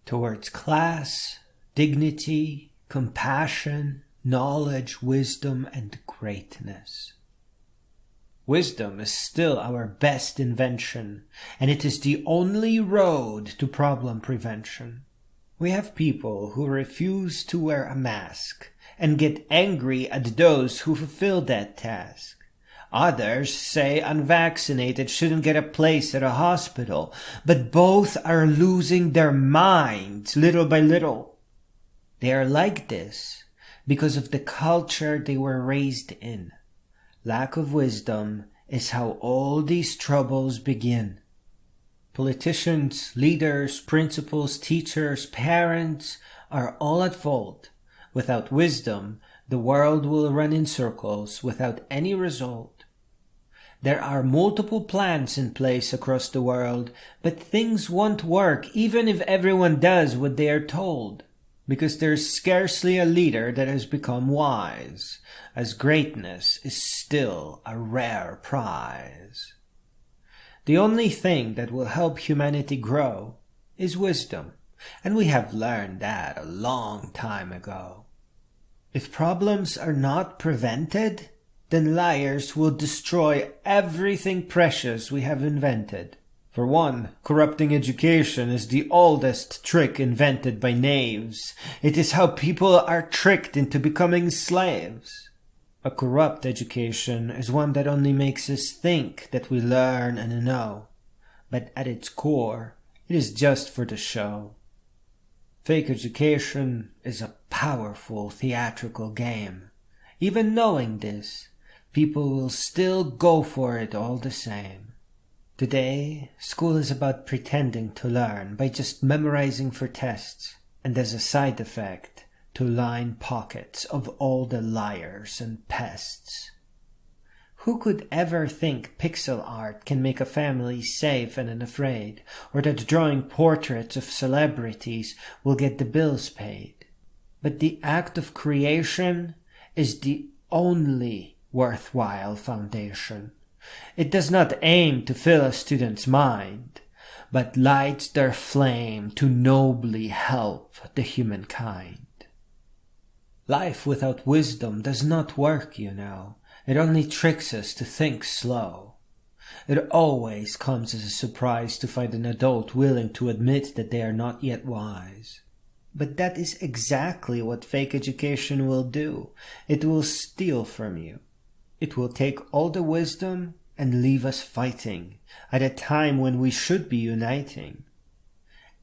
towards class, dignity, compassion, knowledge, wisdom, and greatness. Wisdom is still our best invention, and it is the only road to problem prevention. We have people who refuse to wear a mask and get angry at those who fulfill that task. Others say unvaccinated shouldn't get a place at a hospital, but both are losing their minds little by little. They are like this because of the culture they were raised in. Lack of wisdom is how all these troubles begin. Politicians, leaders, principals, teachers, parents are all at fault. Without wisdom, the world will run in circles without any result. There are multiple plans in place across the world, but things won't work even if everyone does what they are told, because there's scarcely a leader that has become wise, as greatness is still a rare prize. The only thing that will help humanity grow is wisdom, and we have learned that a long time ago. If problems are not prevented, then liars will destroy everything precious we have invented. For one, corrupting education is the oldest trick invented by knaves. It is how people are tricked into becoming slaves. A corrupt education is one that only makes us think that we learn and know, but at its core, it is just for the show. Fake education is a powerful theatrical game. Even knowing this, people will still go for it all the same. Today, school is about pretending to learn by just memorizing for tests, and as a side effect, to line pockets of all the liars and pests. Who could ever think pixel art can make a family safe and unafraid, or that drawing portraits of celebrities will get the bills paid? But the act of creation is the only worthwhile foundation. It does not aim to fill a student's mind, but lights their flame to nobly help the humankind. Life without wisdom does not work, you know. It only tricks us to think slow. It always comes as a surprise to find an adult willing to admit that they are not yet wise. But that is exactly what fake education will do. It will steal from you. It will take all the wisdom and leave us fighting at a time when we should be uniting.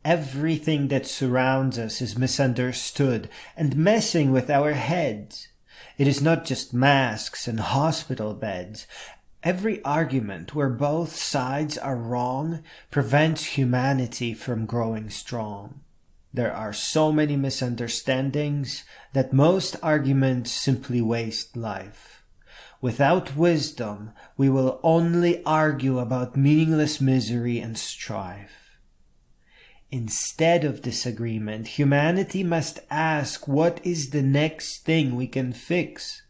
Everything that surrounds us is misunderstood and messing with our heads. It is not just masks and hospital beds. Every argument where both sides are wrong prevents humanity from growing strong. There are so many misunderstandings that most arguments simply waste life. Without wisdom, we will only argue about meaningless misery and strife. Instead of disagreement, humanity must ask what is the next thing we can fix.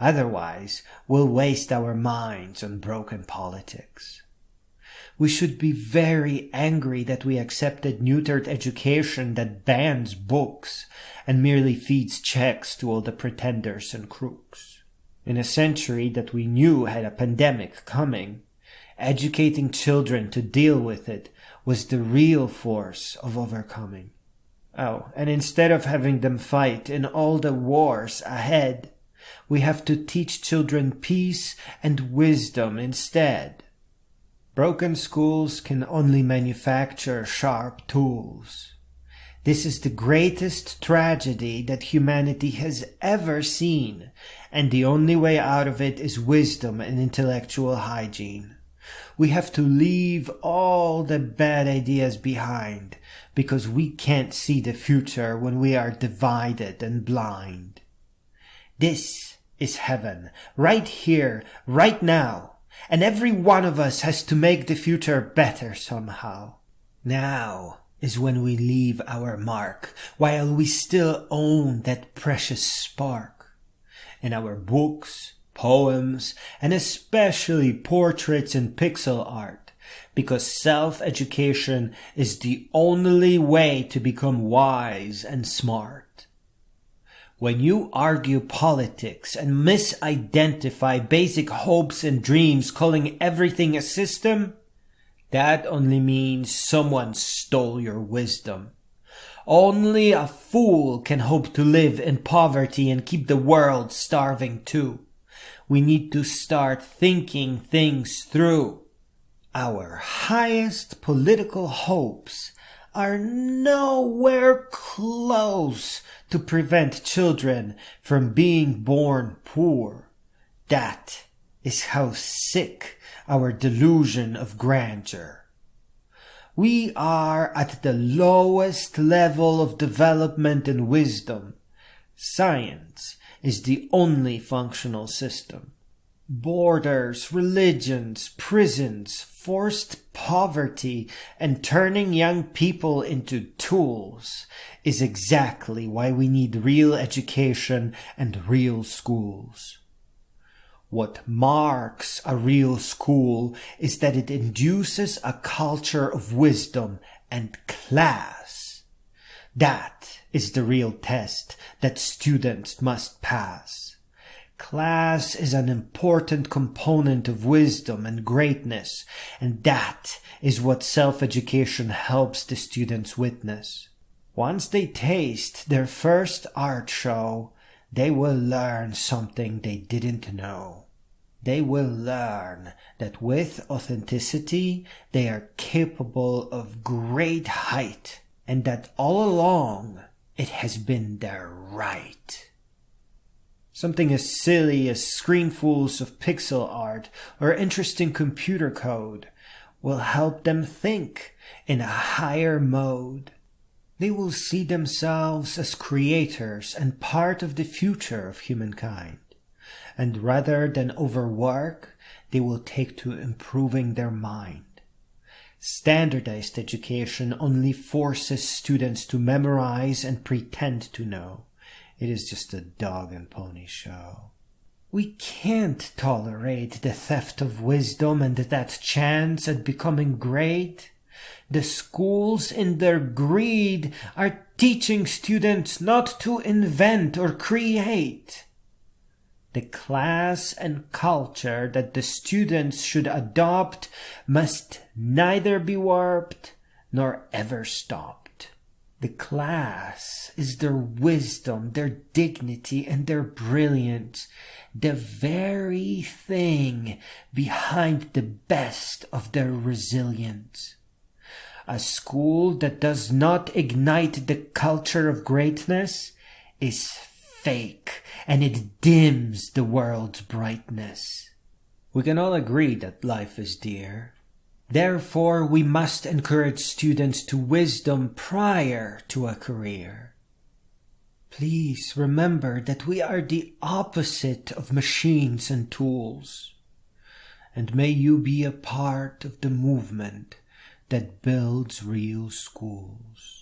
Otherwise, we'll waste our minds on broken politics. We should be very angry that we accepted neutered education that bans books and merely feeds checks to all the pretenders and crooks. In a century that we knew had a pandemic coming, educating children to deal with it was the real force of overcoming. Oh, and instead of having them fight in all the wars ahead, we have to teach children peace and wisdom instead. Broken schools can only manufacture sharp tools. This is the greatest tragedy that humanity has ever seen, and the only way out of it is wisdom and intellectual hygiene. We have to leave all the bad ideas behind because we can't see the future when we are divided and blind. This is heaven, right here, right now, and every one of us has to make the future better somehow. Now is when we leave our mark, while we still own that precious spark. In our books, poems, and especially portraits and pixel art, because self-education is the only way to become wise and smart. When you argue politics and misidentify basic hopes and dreams, calling everything a system, that only means someone stole your wisdom. Only a fool can hope to live in poverty and keep the world starving too. We need to start thinking things through. Our highest political hopes are nowhere close to prevent children from being born poor. That is how sick our delusion of grandeur. We are at the lowest level of development and wisdom. Science is the only functional system. Borders, religions, prisons, forced poverty, and turning young people into tools is exactly why we need real education and real schools. What marks a real school is that it induces a culture of wisdom and class. That is the real test that students must pass. Class is an important component of wisdom and greatness, and that is what self-education helps the students witness. Once they taste their first art show, they will learn something they didn't know. They will learn that with authenticity, they are capable of great height, and that all along, it has been their right. Something as silly as screenfuls of pixel art or interesting computer code will help them think in a higher mode. They will see themselves as creators and part of the future of humankind. And rather than overwork, they will take to improving their mind. Standardized education only forces students to memorize and pretend to know. It is just a dog and pony show. We can't tolerate the theft of wisdom and that chance at becoming great. The schools in their greed are teaching students not to invent or create. The class and culture that the students should adopt must neither be warped nor ever stopped. The class is their wisdom, their dignity, and their brilliance, the very thing behind the best of their resilience. A school that does not ignite the culture of greatness is fake, and it dims the world's brightness. We can all agree that life is dear. Therefore, we must encourage students to wisdom prior to a career. Please remember that we are the opposite of machines and tools. And may you be a part of the movement that builds real schools.